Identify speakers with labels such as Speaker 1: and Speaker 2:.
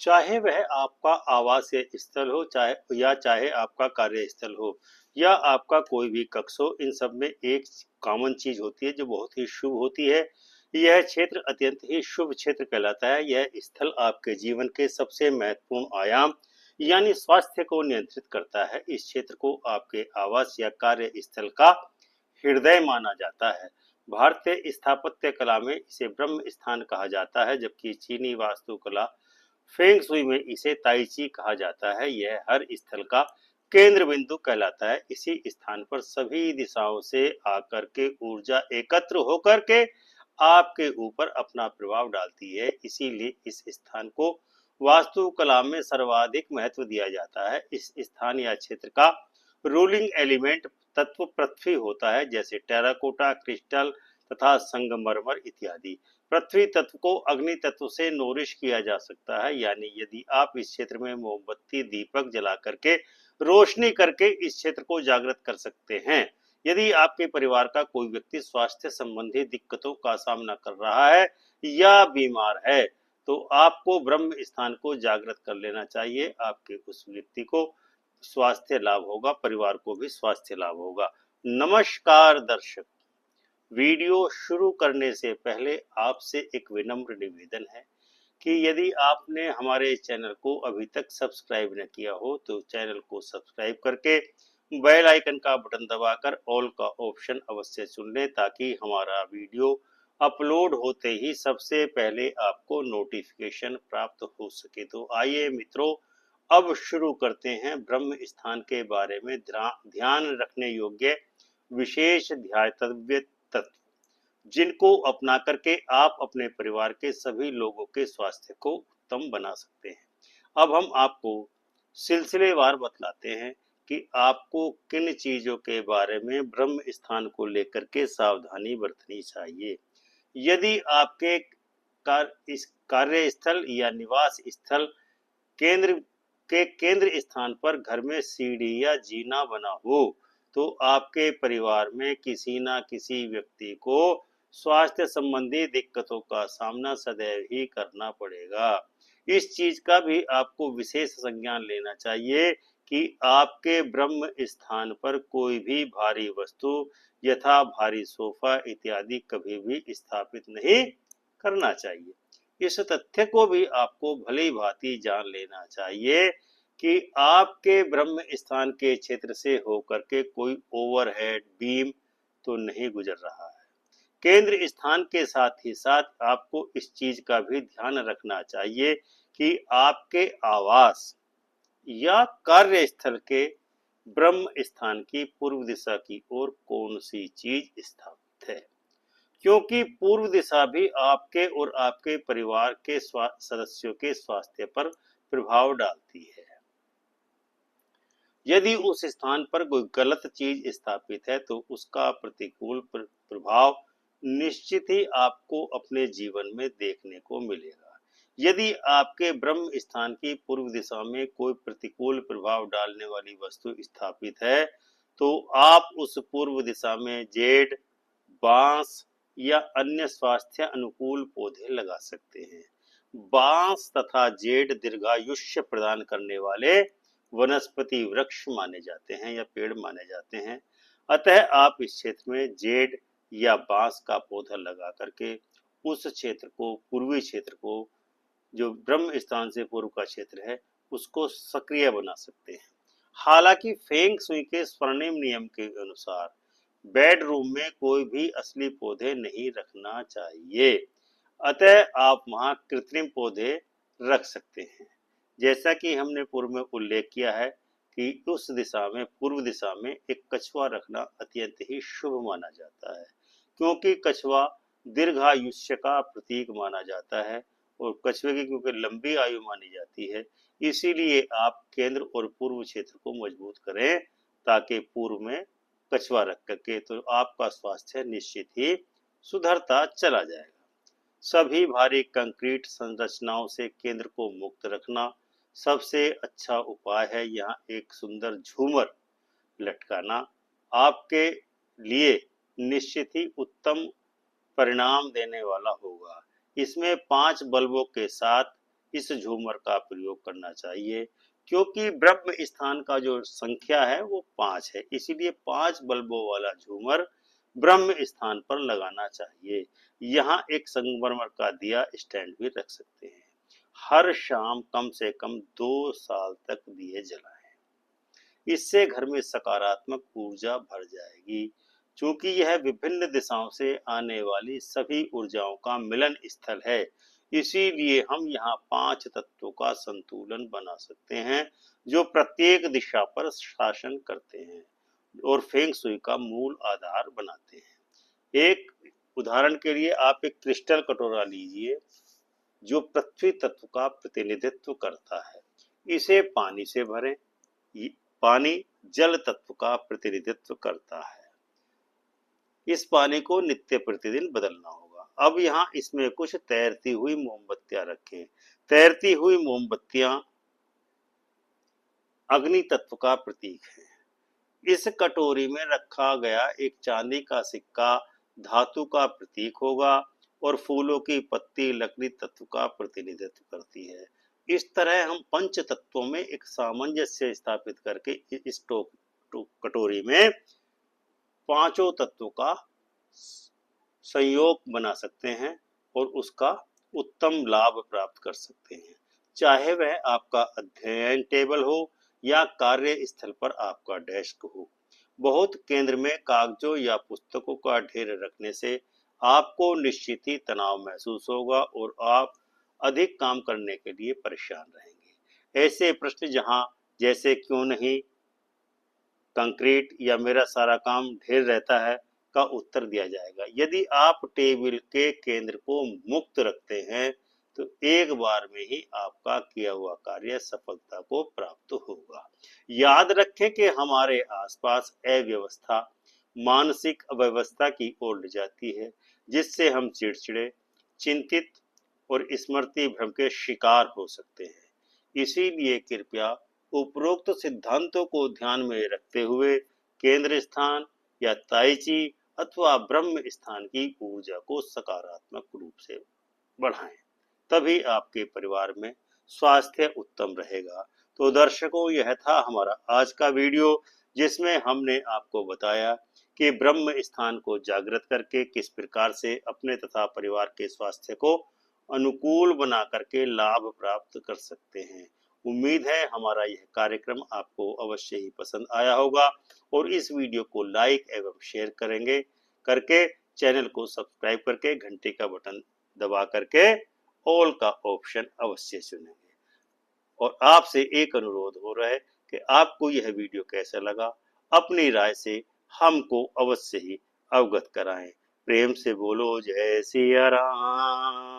Speaker 1: चाहे वह आपका आवास स्थल हो, चाहे आपका कार्यस्थल हो या आपका कोई भी कक्ष हो, इन सब में एक कॉमन चीज होती है जो बहुत ही शुभ होती है। यह क्षेत्र अत्यंत ही शुभ क्षेत्र कहलाता है। यह स्थल आपके जीवन के सबसे महत्वपूर्ण आयाम यानी स्वास्थ्य को नियंत्रित करता है। इस क्षेत्र को आपके आवास या कार्य स्थल का हृदय माना जाता है। भारतीय स्थापत्य कला में इसे ब्रह्म स्थान कहा जाता है, जबकि चीनी वास्तुकला फेंग शुई में इसे ताइची कहा जाता है। यह हर स्थल का केंद्र बिंदु कहलाता है। इसी स्थान पर सभी दिशाओं से आकर के ऊर्जा एकत्र होकर के आपके ऊपर अपना प्रभाव डालती है। इसीलिए इस स्थान को वास्तुकला में सर्वाधिक महत्व दिया जाता है। इस स्थान या क्षेत्र का रूलिंग एलिमेंट तत्व पृथ्वी होता है, जैसे टेराकोटा, क्रिस्टल तथा संगमरमर इत्यादि। पृथ्वी तत्व को अग्नि तत्व से नोरिश किया जा सकता है, यानी यदि आप इस क्षेत्र में मोमबत्ती दीपक जला करके रोशनी करके इस क्षेत्र को जागृत कर सकते हैं। यदि आपके परिवार का कोई व्यक्ति स्वास्थ्य संबंधी दिक्कतों का सामना कर रहा है या बीमार है, तो आपको ब्रह्म स्थान को जागृत कर लेना चाहिए। आपके उस व्यक्ति को स्वास्थ्य लाभ होगा, परिवार को भी स्वास्थ्य लाभ होगा। नमस्कार दर्शक, वीडियो शुरू करने से पहले आपसे एक विनम्र निवेदन है कि यदि आपने हमारे चैनल को अभी तक सब्सक्राइब न किया हो तो चैनल को सब्सक्राइब करके बेल आइकन का बटन दबाकर ऑल का ऑप्शन अवश्य चुन लें, ताकि हमारा वीडियो अपलोड होते ही सबसे पहले आपको नोटिफिकेशन प्राप्त हो सके। तो आइए मित्रों, अब शुरू करते हैं ब्रह्म स्थान के बारे में ध्यान रखने योग्य विशेष ध्यातव्य तत्व, जिनको अपना करके आप अपने परिवार के सभी लोगों के स्वास्थ्य को उत्तम बना सकते हैं। अब हम आपको सिलसिलेवार बतलाते हैं कि आपको किन चीजों के बारे में ब्रह्म स्थान को लेकर के सावधानी बरतनी चाहिए। यदि आपके कार्यस्थल या निवास स्थल केंद्र स्थान पर घर में सीढ़ी या जीना बना हो, तो आपके परिवार में किसी न किसी व्यक्ति को स्वास्थ्य संबंधी दिक्कतों का सामना सदैव ही करना पड़ेगा। इस चीज का भी आपको विशेष संज्ञान लेना चाहिए कि आपके ब्रह्म स्थान पर कोई भी भारी वस्तु यथा भारी सोफा इत्यादि कभी भी स्थापित नहीं करना चाहिए। इस तथ्य को भी आपको भली भांति जान लेना चाहिए कि आपके ब्रह्म स्थान के क्षेत्र से होकर के कोई ओवरहेड बीम तो नहीं गुजर रहा है। केंद्र स्थान के साथ ही साथ आपको इस चीज का भी ध्यान रखना चाहिए कि आपके आवास या कार्यस्थल के ब्रह्म स्थान की पूर्व दिशा की ओर कौन सी चीज स्थापित है, क्योंकि पूर्व दिशा भी आपके और आपके परिवार के सदस्यों के स्वास्थ्य पर प्रभाव डालती है। यदि उस स्थान पर कोई गलत चीज स्थापित है तो उसका प्रतिकूल प्रभाव निश्चित ही आपको अपने जीवन में देखने को मिलेगा। यदि आपके ब्रह्म स्थान की पूर्व दिशा में कोई प्रतिकूल प्रभाव डालने वाली वस्तु स्थापित है, तो आप उस पूर्व दिशा में जेड, बांस या अन्य स्वास्थ्य अनुकूल पौधे लगा सकते हैं। बांस तथा जेड दीर्घायुष्य प्रदान करने वाले वनस्पति वृक्ष माने जाते हैं या पेड़ माने जाते हैं। अतः आप इस क्षेत्र में जेड या बांस का पौधा लगा करके उस क्षेत्र को, पूर्वी क्षेत्र को, जो ब्रह्म स्थान से पूर्व का क्षेत्र है, उसको सक्रिय बना सकते हैं। हालांकि फेंग शुई के स्वर्णिम नियम के अनुसार बेडरूम में कोई भी असली पौधे नहीं रखना चाहिए, अतः आप वहां कृत्रिम पौधे रख सकते हैं। जैसा कि हमने पूर्व में उल्लेख किया है कि उस दिशा में, पूर्व दिशा में एक कछुआ रखना अत्यंत ही शुभ माना जाता है, क्योंकि कछुआ दीर्घायुष्य का प्रतीक माना जाता है और कछुए की क्योंकि लंबी आयु मानी जाती है, इसीलिए आप केंद्र और पूर्व क्षेत्र को मजबूत करें, ताकि पूर्व में कछुआ रख करके तो आपका स्वास्थ्य निश्चित ही सुधरता चला जाएगा। सभी भारी कंक्रीट संरचनाओं से केंद्र को मुक्त रखना सबसे अच्छा उपाय है। यहाँ एक सुंदर झूमर लटकाना आपके लिए निश्चित ही उत्तम परिणाम देने वाला होगा। इसमें 5 बल्बों के साथ इस झूमर का प्रयोग करना चाहिए, क्योंकि ब्रह्म स्थान का जो संख्या है वो 5 है, इसीलिए 5 बल्बों वाला झूमर ब्रह्म स्थान पर लगाना चाहिए। यहाँ एक संगमरमर का दिया स्टैंड भी रख सकते हैं। हर शाम कम से कम 2 साल तक दिए जलाएं। इससे घर में सकारात्मक ऊर्जा भर जाएगी। चूंकि यह विभिन्न दिशाओं से आने वाली सभी ऊर्जाओं का मिलन स्थल है, इसीलिए हम यहाँ 5 तत्वों का संतुलन बना सकते हैं, जो प्रत्येक दिशा पर शासन करते हैं और फेंग शुई का मूल आधार बनाते हैं। एक उदाहरण के लिए आप एक क्रिस्टल कटोरा लीजिए, जो पृथ्वी तत्व का प्रतिनिधित्व करता है। इसे पानी से भरें। पानी जल तत्व का प्रतिनिधित्व करता है। इस पानी को नित्य प्रतिदिन बदलना होगा। अब यहाँ इसमें कुछ तैरती हुई मोमबत्तियां रखें। तैरती हुई मोमबत्तियां अग्नि तत्व का प्रतीक है। इस कटोरी में रखा गया एक चांदी का सिक्का धातु का प्रतीक होगा और फूलों की पत्ती लकड़ी तत्व का प्रतिनिधित्व करती है। इस तरह हम पंच तत्वों में एक सामंजस्य स्थापित करके इस कटोरी में पांचों तत्वों का संयोग बना सकते हैं और उसका उत्तम लाभ प्राप्त कर सकते हैं, चाहे वह आपका अध्ययन टेबल हो या कार्य स्थल पर आपका डेस्क हो। बहुत केंद्र में कागजों या पुस्तकों का ढेर रखने से आपको निश्चित ही तनाव महसूस होगा और आप अधिक काम करने के लिए परेशान रहेंगे। ऐसे प्रश्न जहां जैसे क्यों नहीं, कंक्रीट या मेरा सारा काम ढेर रहता है का उत्तर दिया जाएगा। यदि आप टेबल के केंद्र को मुक्त रखते हैं तो एक बार में ही आपका किया हुआ कार्य सफलता को प्राप्त होगा। याद रखें कि हमारे आसपास अव्यवस्था मानसिक अव्यवस्था की ओर ले जाती है, जिससे हम चिड़चिड़े, चिंतित और स्मृति भ्रम के शिकार हो सकते हैं। इसीलिए कृपया उपरोक्त सिद्धांतों को ध्यान में रखते हुए केंद्र स्थान या ताई ची अथवा ब्रह्म स्थान की ऊर्जा को सकारात्मक रूप से बढ़ाएं। तभी आपके परिवार में स्वास्थ्य उत्तम रहेगा। तो दर्शकों, यह था हमारा आज का वीडियो, जिसमें हमने आपको बताया कि ब्रह्म स्थान को जागृत करके किस प्रकार से अपने तथा परिवार के स्वास्थ्य को अनुकूल बना करके लाभ प्राप्त कर सकते हैं। उम्मीद है हमारा यह कार्यक्रम आपको अवश्य ही पसंद आया होगा और इस वीडियो को लाइक एवं शेयर करके चैनल को सब्सक्राइब करके घंटे का बटन दबा करके ऑल का ऑप्शन अवश्य चुनेंगे। और आपसे एक अनुरोध हो रहा है कि आपको यह वीडियो कैसा लगा, अपनी राय से हमको अवश्य ही अवगत कराएं। प्रेम से बोलो जय सिया राम।